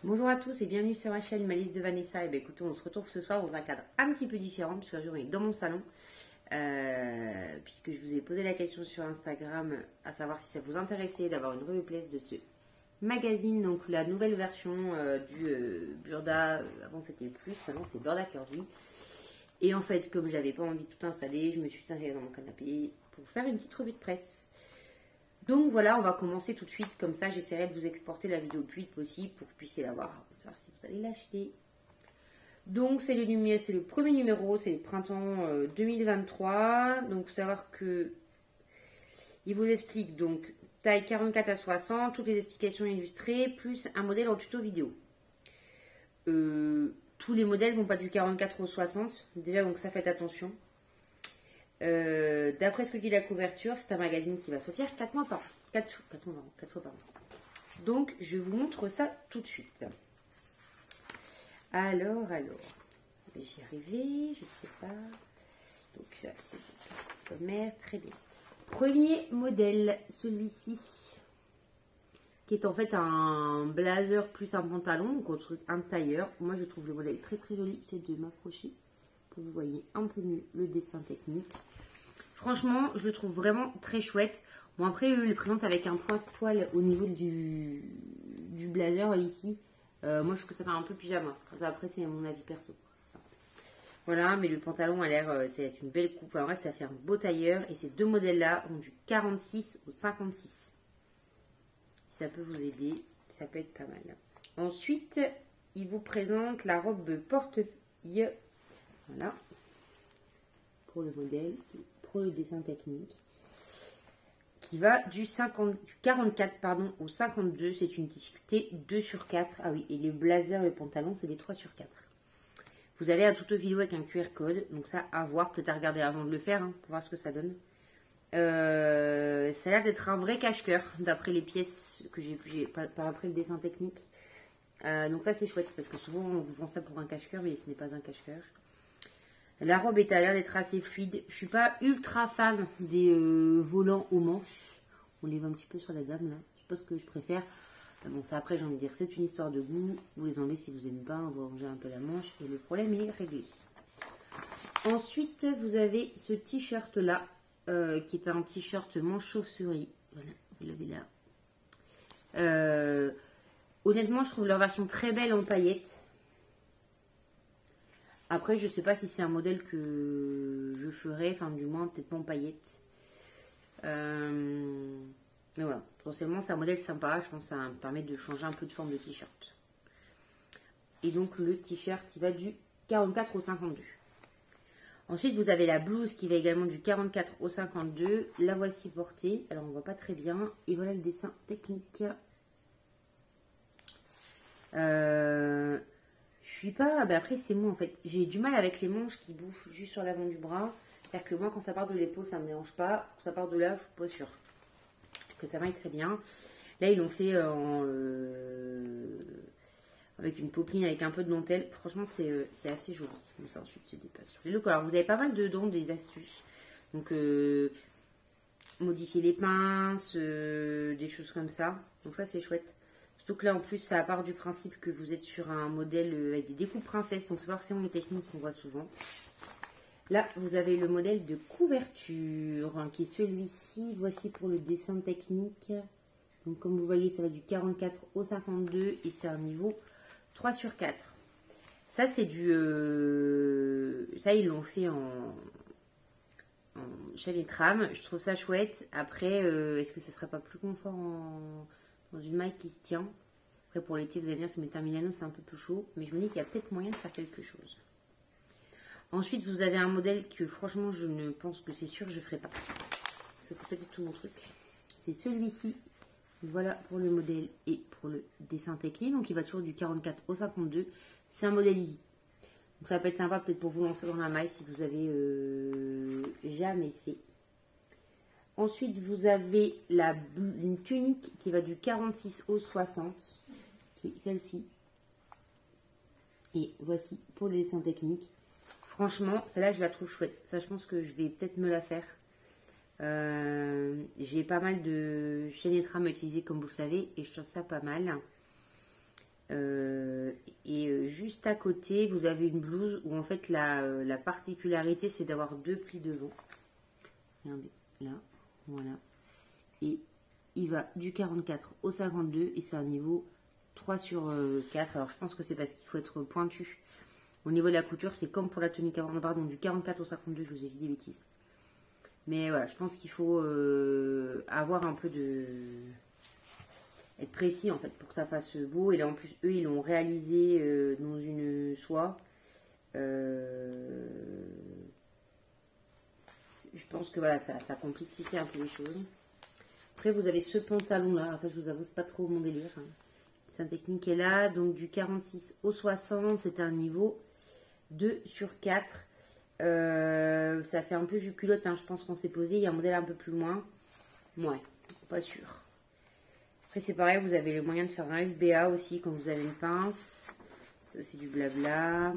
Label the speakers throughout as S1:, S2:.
S1: Bonjour à tous et bienvenue sur ma chaîne Ma Liste de Vanessa. Et bien écoutez, on se retrouve ce soir dans un cadre un petit peu différent puisque aujourd'hui on est dans mon salon. Puisque je vous ai posé la question sur Instagram à savoir si ça vous intéressait d'avoir une revue place de ce magazine. Donc la nouvelle version du Burda, avant c'était plus, maintenant c'est Burda Curvy. Et en fait, comme j'avais pas envie de tout installer, je me suis installée dans mon canapé pour faire une petite revue de presse. Donc voilà, on va commencer tout de suite, comme ça j'essaierai de vous exporter la vidéo le plus vite possible pour que vous puissiez la voir, savoir si vous allez l'acheter. Donc c'est le premier numéro, c'est le printemps 2023, donc faut savoir que il vous explique donc taille 44 à 60, toutes les explications illustrées, plus un modèle en tuto vidéo. Tous les modèles vont pas du 44 au 60, déjà donc ça faites attention. D'après ce que dit la couverture, c'est un magazine qui va sortir 4 mois par an. 4 fois par an. Donc, je vous montre ça tout de suite. Alors, j'y arrivé, je ne sais pas. Donc, ça, c'est le sommaire, très bien. Premier modèle, celui-ci, qui est en fait un blazer plus un pantalon, donc un tailleur. Moi, je trouve le modèle très très joli, c'est de m'approcher. Vous voyez un peu mieux le dessin technique. Franchement, je le trouve vraiment très chouette. Bon, après, il le présente avec un poil au niveau du blazer ici. Moi, je trouve que ça fait un peu pyjama. Après, c'est mon avis perso. Voilà, mais le pantalon a l'air, c'est une belle coupe. Enfin, en vrai, ça fait un beau tailleur. Et ces deux modèles-là ont du 46 au 56. Si ça peut vous aider, ça peut être pas mal. Ensuite, il vous présente la robe portefeuille. Voilà, pour le modèle, pour le dessin technique, qui va du 44 pardon, au 52, c'est une difficulté 2 sur 4. Ah oui, et le blazer, le pantalon, c'est des 3 sur 4. Vous avez un tuto vidéo avec un QR code, donc ça à voir, peut-être à regarder avant de le faire, pour voir ce que ça donne. Ça a l'air d'être un vrai cache-cœur, d'après les pièces que j'ai par après le dessin technique. Donc ça c'est chouette, parce que souvent on vous vend ça pour un cache-cœur, mais ce n'est pas un cache-cœur. La robe est à l'air d'être assez fluide. Je suis pas ultra fan des volants aux manches. On les voit un petit peu sur la dame là. Je sais pas ce que je préfère. Bon, ça après j'ai envie de dire c'est une histoire de goût. Vous les enlevez si vous n'aimez pas. On va ranger un peu la manche et le problème il est réglé. Ensuite vous avez ce t-shirt là qui est un t-shirt manche chauve-souris. Voilà, vous l'avez là. Honnêtement je trouve leur version très belle en paillettes. Après, je sais pas si c'est un modèle que je ferai, enfin du moins peut-être pas en paillettes. Mais voilà, potentiellement c'est un modèle sympa, je pense que ça va me permettre de changer un peu de forme de t-shirt. Et donc le t-shirt, il va du 44 au 52. Ensuite, vous avez la blouse qui va également du 44 au 52. La voici portée, alors on voit pas très bien. Et voilà le dessin technique. Je suis pas... Ben après, c'est moi en fait. J'ai du mal avec les manches qui bouffent juste sur l'avant du bras. C'est-à-dire que moi, quand ça part de l'épaule, ça me dérange pas. Quand ça part de là, je suis pas sûre que ça m'aille très bien. Là, ils l'ont fait avec une popeline, avec un peu de dentelle. Franchement, c'est assez joli. Bon, ça, ensuite, c'est des pas sur les looks. Alors, vous avez pas mal dedans des astuces. Donc, modifier les pinces, des choses comme ça. Donc, ça, c'est chouette. Surtout que là, en plus, ça part du principe que vous êtes sur un modèle avec des découpes princesses. Donc, c'est pas forcément une technique qu'on voit souvent. Là, vous avez le modèle de couverture, qui est celui-ci. Voici pour le dessin technique. Donc, comme vous voyez, ça va du 44 au 52 et c'est un niveau 3 sur 4. Ça, c'est du... ça, ils l'ont fait en chaîne et trame. Je trouve ça chouette. Après, est-ce que ça serait pas plus confort dans une maille qui se tient? Après, pour l'été, vous allez bien, si vous mettez un Milano, c'est un peu plus chaud. Mais je me dis qu'il y a peut-être moyen de faire quelque chose. Ensuite, vous avez un modèle que, franchement, je ne pense que c'est sûr que je ne ferai pas. Ce n'est pas du tout mon truc. C'est celui-ci. Voilà pour le modèle et pour le dessin technique. Donc, il va toujours du 44 au 52. C'est un modèle easy. Donc, ça peut être sympa peut-être pour vous lancer dans la maille si vous avez jamais fait. Ensuite, vous avez une tunique qui va du 46 au 60, qui est celle-ci. Et voici pour les dessins techniques. Franchement, celle-là, je la trouve chouette. Ça, je pense que je vais peut-être me la faire. J'ai pas mal de chaînes et trames à utiliser, comme vous le savez, et je trouve ça pas mal. juste à côté, vous avez une blouse où en fait la particularité c'est d'avoir 2 plis devant. Regardez, là, voilà. Et il va du 44 au 52 et c'est un niveau 3 sur 4. Alors je pense que c'est parce qu'il faut être pointu. Au niveau de la couture, c'est comme pour la tenue caverne, pardon, du 44 au 52, je vous ai dit des bêtises. Mais voilà, je pense qu'il faut avoir un peu de... être précis en fait pour que ça fasse beau. Et là en plus, eux, ils l'ont réalisé dans une soie. Je pense que voilà, ça complexifie un peu les choses. Après, vous avez ce pantalon-là. Alors ça, je vous avoue, c'est pas trop mon délire. Hein. C'est un technique est là. Donc, du 46 au 60, c'est un niveau 2 sur 4. Ça fait un peu jupe culotte. Hein. Je pense qu'on s'est posé. Il y a un modèle un peu plus loin. Ouais, pas sûr. Après, c'est pareil. Vous avez le moyen de faire un FBA aussi quand vous avez une pince. Ça, c'est du blabla.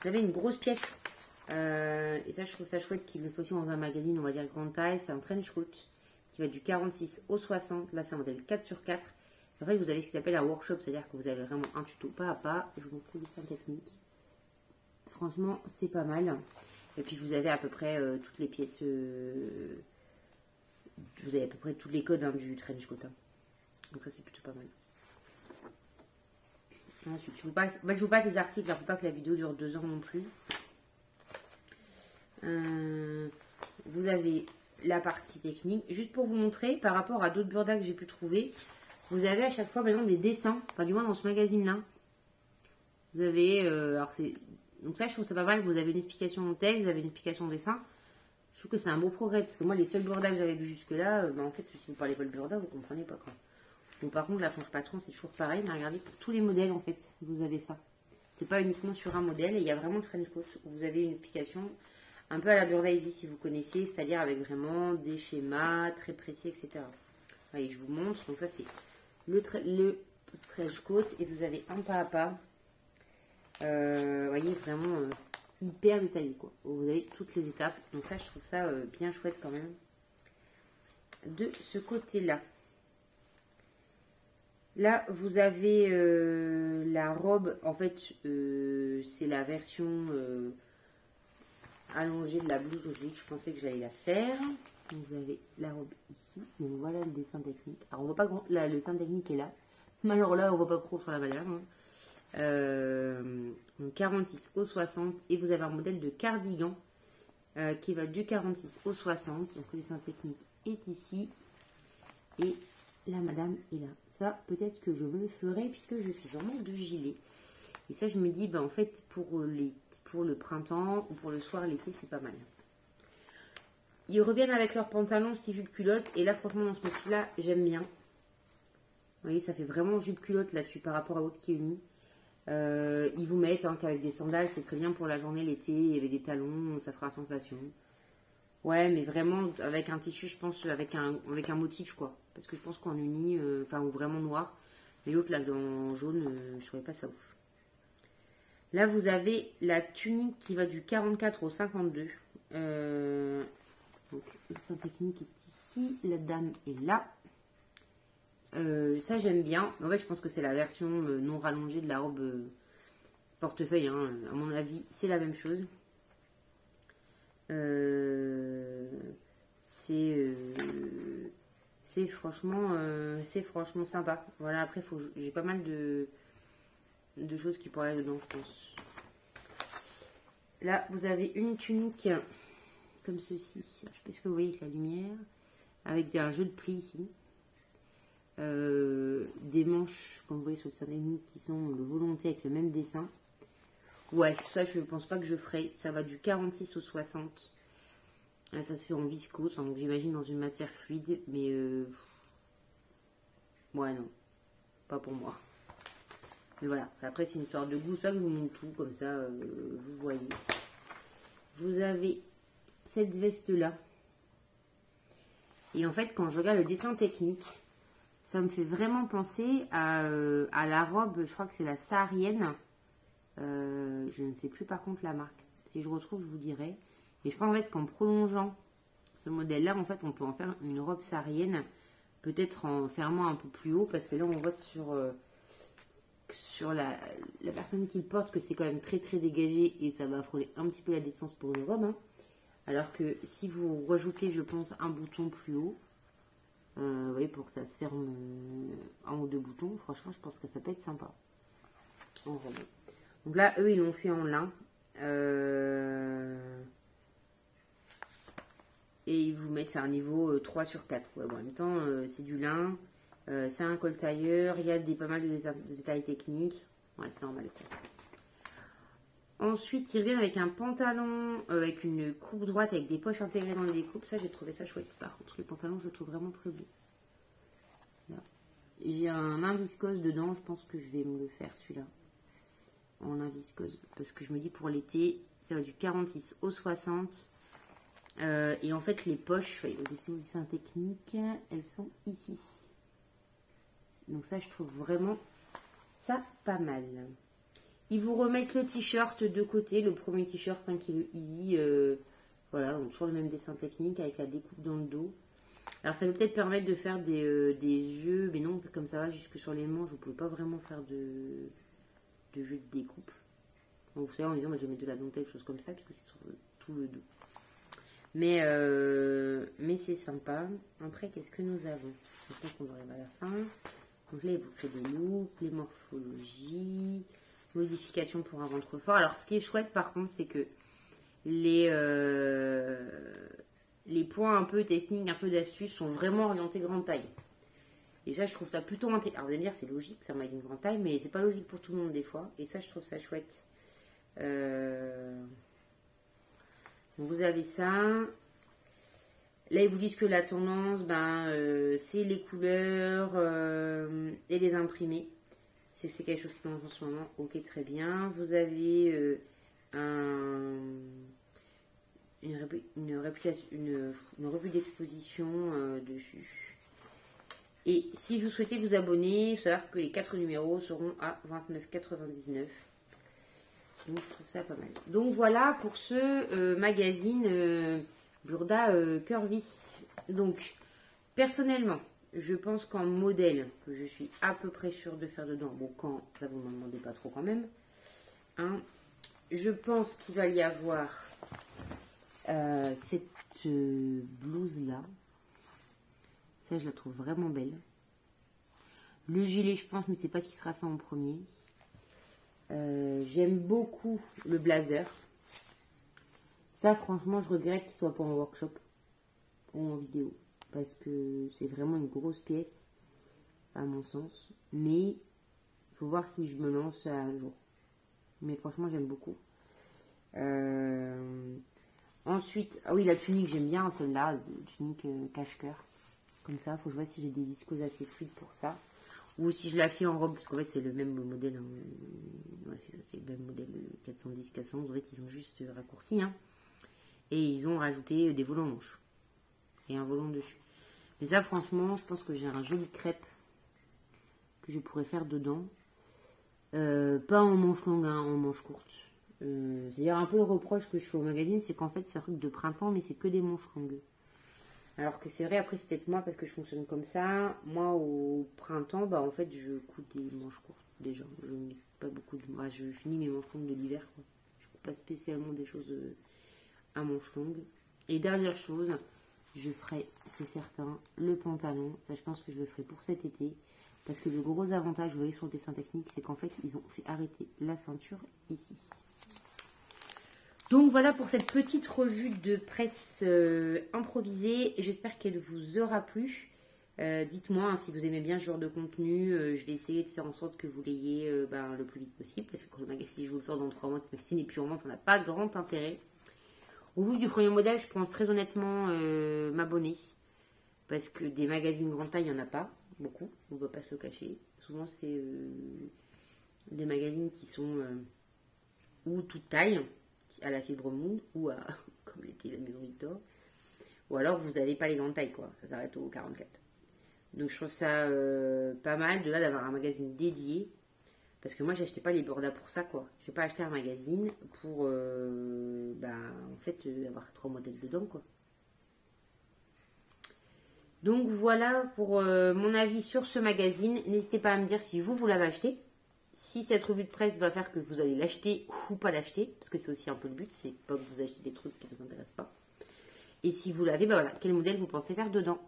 S1: Vous avez une grosse pièce. Et ça, je trouve ça chouette qu'il le faut aussi dans un magazine, on va dire grande taille. C'est un trench coat qui va du 46 au 60. Là, c'est un modèle 4 sur 4. En fait, vous avez ce qui s'appelle un workshop, c'est-à-dire que vous avez vraiment un tuto pas à pas. Je vous montre le dessin technique. Franchement, c'est pas mal. Et puis, vous avez à peu près toutes les pièces. Vous avez à peu près tous les codes hein, du trench coat. Hein. Donc, ça, c'est plutôt pas mal. Ensuite, je vous passe les articles. Il ne faut pas que la vidéo dure 2 heures non plus. Vous avez la partie technique. Juste pour vous montrer, par rapport à d'autres burdas que j'ai pu trouver, vous avez à chaque fois maintenant des dessins. Enfin, du moins dans ce magazine-là. Vous avez... alors c'est... Donc ça, je trouve ça pas mal. Vous avez une explication en texte, vous avez une explication en dessin. Je trouve que c'est un beau progrès. Parce que moi, les seuls burdas que j'avais vus jusque-là, en fait, si vous parlez pas de burda, vous comprenez pas quoi. Donc par contre, la Franche Patron, c'est toujours pareil. Mais regardez, pour tous les modèles, en fait, vous avez ça. C'est pas uniquement sur un modèle. Il y a vraiment le trench coat où vous avez une explication... Un peu à la Burda Easy si vous connaissez, c'est-à-dire avec vraiment des schémas très précis, etc. Voyez, je vous montre. Donc ça, c'est le trench coat et vous avez un pas à pas. Voyez, vraiment hyper détaillé, quoi. Vous avez toutes les étapes. Donc ça, je trouve ça bien chouette quand même. De ce côté-là. Là, vous avez la robe. En fait, c'est la version... allongée de la blouse aujourd'hui que je pensais que j'allais la faire. Donc vous avez la robe ici. Donc voilà le dessin technique. Alors on voit pas grand... là, le dessin technique est là. Mais alors là on voit pas trop sur la madame. Donc 46 au 60. Et vous avez un modèle de cardigan qui va du 46 au 60. Donc le dessin technique est ici. Et la madame est là. Ça peut-être que je me le ferai puisque je suis en manque de gilet. Et ça, je me dis, ben, en fait, pour le printemps ou pour le soir, l'été, c'est pas mal. Ils reviennent avec leurs pantalons, si jupe culotte. Et là, franchement, dans ce motif-là, j'aime bien. Vous voyez, ça fait vraiment jupe culotte là-dessus par rapport à l'autre qui est uni. Ils vous mettent hein, qu'avec des sandales, c'est très bien pour la journée, l'été. Avec des talons, ça fera sensation. Ouais, mais vraiment, avec un tissu, je pense, avec un motif, quoi. Parce que je pense qu'en uni, enfin, ou vraiment noir. Mais l'autre, là, dans jaune, je trouvais pas ça ouf. Là, vous avez la tunique qui va du 44 au 52. Donc, le dessin technique est ici. La dame est là. Ça, j'aime bien. En fait, je pense que c'est la version non rallongée de la robe portefeuille. Hein. À mon avis, c'est la même chose. C'est franchement sympa. Voilà, après, j'ai pas mal de choses qui pourraient aller dedans, je pense. Là, vous avez une tunique comme ceci. Je sais pas ce que vous voyez avec la lumière. Avec un jeu de plis ici. Des manches, comme vous voyez sur le dessin technique, qui sont de volonté avec le même dessin. Ouais, ça, je ne pense pas que je ferai. Ça va du 46 au 60. Ça se fait en viscose, donc j'imagine dans une matière fluide. Mais, ouais, non. Pas pour moi. Mais voilà, après c'est une histoire de goût, ça je vous montre tout, comme ça vous voyez. Vous avez cette veste là. Et en fait quand je regarde le dessin technique, ça me fait vraiment penser à la robe, je crois que c'est la saharienne. Je ne sais plus par contre la marque. Si je retrouve je vous dirai. Et je pense en fait qu'en prolongeant ce modèle là, en fait on peut en faire une robe saharienne. Peut-être en fermant un peu plus haut, parce que là on voit sur... sur la personne qui le porte que c'est quand même très très dégagé et ça va frôler un petit peu la décence pour une robe. Hein. Alors que si vous rajoutez, je pense, un bouton plus haut, vous voyez, pour que ça se ferme un ou deux boutons, franchement, je pense que ça peut être sympa. En robe. Donc là, eux, ils l'ont fait en lin. Et ils vous mettent, c'est un niveau 3 sur 4. Ouais, bon, en même temps, c'est du lin. C'est un col tailleur. Il y a pas mal de détails techniques. Ouais, c'est normal. Quoi. Ensuite, ils reviennent avec un pantalon avec une coupe droite avec des poches intégrées dans les découpes. Ça, j'ai trouvé ça chouette. Par contre, le pantalon, je le trouve vraiment très beau. J'ai un lin viscose dedans. Je pense que je vais me le faire, celui-là. En lin viscose. Parce que je me dis, pour l'été, ça va du 46 au 60. Et en fait, les poches, au dessin technique, elles sont ici. Donc ça, je trouve vraiment ça pas mal. Ils vous remettent le t-shirt de côté, le premier t-shirt hein, qui est le Easy. Voilà, donc toujours le même dessin technique avec la découpe dans le dos. Alors ça peut peut-être permettre de faire des jeux, mais non, comme ça va jusque sur les manches, vous ne pouvez pas vraiment faire de jeux de découpe. Donc vous savez, en disant, moi je vais mettre de la dentelle, choses comme ça, puisque c'est sur tout le dos. Mais c'est sympa. Après, qu'est-ce que nous avons? Je pense qu'on arrive à la fin. Donc là, il vous crée des looks, les morphologies, modifications pour un ventre fort. Alors, ce qui est chouette, par contre, c'est que les points un peu testing, un peu d'astuces sont vraiment orientés grande taille. Et ça, je trouve ça plutôt intéressant. Alors, vous allez me dire, c'est logique, c'est un magasin grande taille, mais c'est pas logique pour tout le monde des fois. Et ça, je trouve ça chouette. Vous avez ça. Là, ils vous disent que la tendance, c'est les couleurs et les imprimés. C'est quelque chose qui est en ce moment. Ok, très bien. Vous avez une revue d'exposition dessus. Et si vous souhaitez vous abonner, il faut savoir que les 4 numéros seront à 29,99 €. Donc je trouve ça pas mal. Donc voilà pour ce magazine Burda Curvy. Donc personnellement, je pense qu'en modèle, que je suis à peu près sûre de faire dedans, bon quand ça vous m'en demandez pas trop quand même, hein, je pense qu'il va y avoir cette blouse là. Ça je la trouve vraiment belle. Le gilet je pense, mais c'est pas ce qui sera fait en premier. J'aime beaucoup le blazer. Ça, franchement, je regrette qu'il soit pas en workshop ou en vidéo. Parce que c'est vraiment une grosse pièce, à mon sens. Mais, il faut voir si je me lance un jour. Mais franchement, j'aime beaucoup. Ensuite, ah oui, la tunique, j'aime bien celle-là. Tunique cache-cœur. Comme ça, il faut que je vois si j'ai des viscoses assez fluides pour ça. Ou si je la fais en robe, parce qu'en fait c'est le même modèle, hein. Ouais, c'est le même modèle 410-411, en fait ils ont juste raccourci, hein. Et ils ont rajouté des volants manches, et un volant dessus. Mais ça franchement, je pense que j'ai un joli crêpe, que je pourrais faire dedans. Pas en manche longue, hein, en manche courte. C'est-à-dire un peu le reproche que je fais au magazine, c'est qu'en fait c'est un truc de printemps, mais c'est que des manches longues. Alors que c'est vrai, après c'est peut-être moi parce que je fonctionne comme ça. Moi au printemps, en fait je couds des manches courtes déjà. Je n'ai pas beaucoup de moi, je finis mes manches longues de l'hiver. Je couds pas spécialement des choses à manches longues. Et dernière chose, je ferai, c'est certain, le pantalon. Ça je pense que je le ferai pour cet été. Parce que le gros avantage, vous voyez sur le dessin technique, c'est qu'en fait ils ont fait arrêter la ceinture ici. Donc voilà pour cette petite revue de presse improvisée. J'espère qu'elle vous aura plu. Dites-moi si vous aimez bien ce genre de contenu. Je vais essayer de faire en sorte que vous l'ayez le plus vite possible. Parce que quand le magazine, si je vous le sors dans 3 mois, que le magazine n'est plus en vente, ça n'a pas grand intérêt. Au vu du premier modèle, je pense très honnêtement m'abonner. Parce que des magazines grande taille, il n'y en a pas beaucoup. On ne va pas se le cacher. Souvent, c'est des magazines qui sont ou toute taille, à la fibre moon, ou à, comme l'était la Maison Victor, ou alors vous n'avez pas les grandes tailles, quoi. Ça s'arrête au 44. Donc je trouve ça pas mal de là d'avoir un magazine dédié, parce que moi j'achetais pas les Burda pour ça, quoi. Je n'ai pas acheté un magazine pour en fait avoir 3 modèles dedans, quoi. Donc voilà pour mon avis sur ce magazine. N'hésitez pas à me dire si vous l'avez acheté. si cette revue de presse va faire que vous allez l'acheter ou pas l'acheter, parce que c'est aussi un peu le but, c'est pas que vous achetez des trucs qui ne vous intéressent pas. Et si vous l'avez, ben voilà, quel modèle vous pensez faire dedans.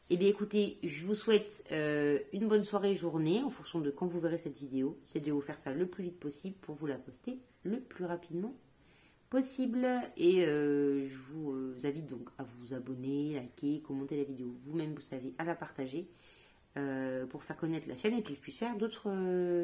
S1: Eh bien écoutez, je vous souhaite une bonne soirée, journée, en fonction de quand vous verrez cette vidéo. C'est de vous faire ça le plus vite possible pour vous la poster le plus rapidement possible. Et je vous invite donc à vous abonner, liker, commenter la vidéo. Vous-même, vous savez, à la partager pour faire connaître la chaîne et que je puisse faire d'autres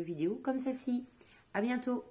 S1: vidéos comme celle-ci. À bientôt!